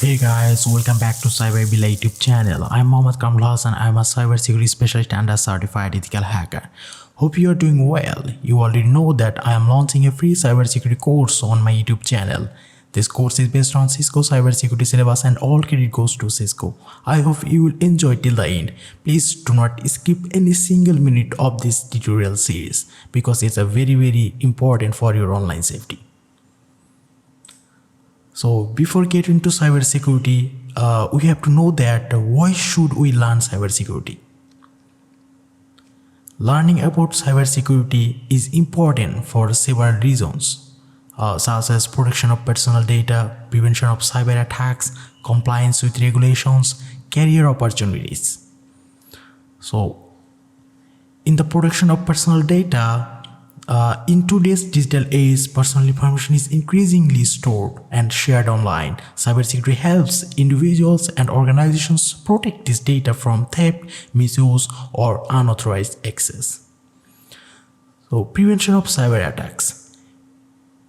Hey guys, welcome back to CyberBilay YouTube channel. I'm Kamrul Hasan. I'm a cybersecurity specialist and a certified ethical hacker. Hope you are doing well. You already know that I am launching a free cybersecurity course on my YouTube channel. This course is based on CISCO cybersecurity syllabus and all credit goes to CISCO. I hope you will enjoy till the end. Please do not skip any single minute of this tutorial series because it's a very important for your online safety. So before getting into cybersecurity, we have to know that why should we learn cybersecurity? Learning about cybersecurity is important for several reasons, such as protection of personal data, prevention of cyber attacks, compliance with regulations, career opportunities. So in the protection of personal data, in today's digital age, personal information is increasingly stored and shared online. Cybersecurity helps individuals and organizations protect this data from theft, misuse, or unauthorized access. So, prevention of cyber attacks.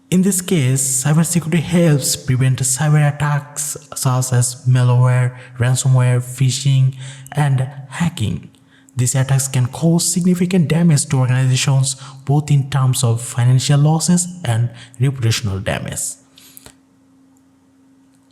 In this case, cybersecurity helps prevent cyber attacks such as malware, ransomware, phishing, and hacking. These attacks can cause significant damage to organizations both in terms of financial losses and reputational damage.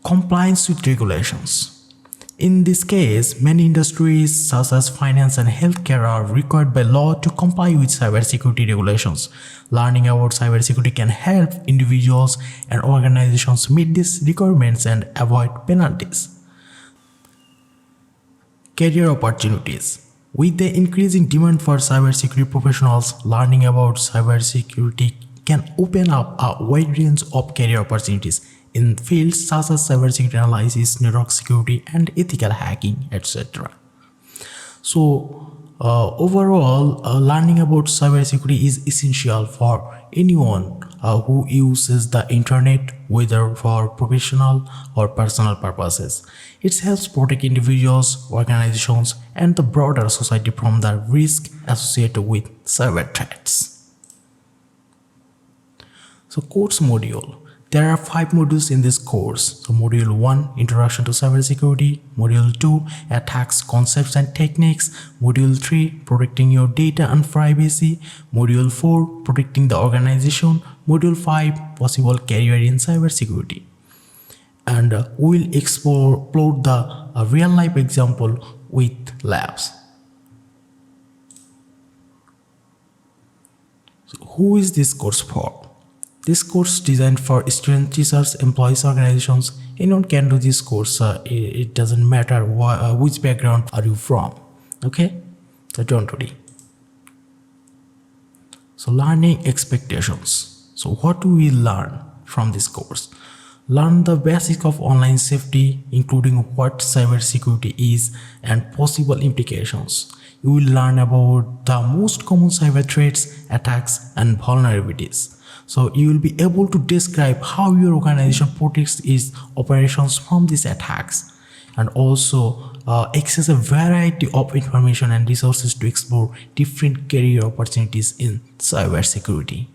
Compliance with regulations. In this case, many industries such as finance and healthcare are required by law to comply with cybersecurity regulations. Learning about cybersecurity can help individuals and organizations meet these requirements and avoid penalties. Career opportunities. With the increasing demand for cybersecurity professionals, learning about cybersecurity can open up a wide range of career opportunities in fields such as cybersecurity analysis, network security, and ethical hacking, etc. So, overall, learning about cybersecurity is essential for anyone who uses the internet, whether for professional or personal purposes. It helps protect individuals, organizations, and the broader society from the risk associated with cyber threats. So, course module. There are 5 modules in this course. So, Module 1, Introduction to Cybersecurity. Module 2, Attacks, Concepts and Techniques. Module 3, Protecting Your Data and Privacy. Module 4, Protecting the Organization. Module 5, Possible Career in Cybersecurity. And we'll explore the real-life example with labs. So, who is this course for? This course is designed for students, teachers, employees, organizations. Anyone can do this course. It doesn't matter which background are you from. Okay, so don't worry. So, learning expectations. So, what do we learn from this course? Learn the basics of online safety, including what cybersecurity is and possible implications. You will learn about the most common cyber threats, attacks, and vulnerabilities. So you will be able to describe how your organization protects its operations from these attacks, and also access a variety of information and resources to explore different career opportunities in cybersecurity.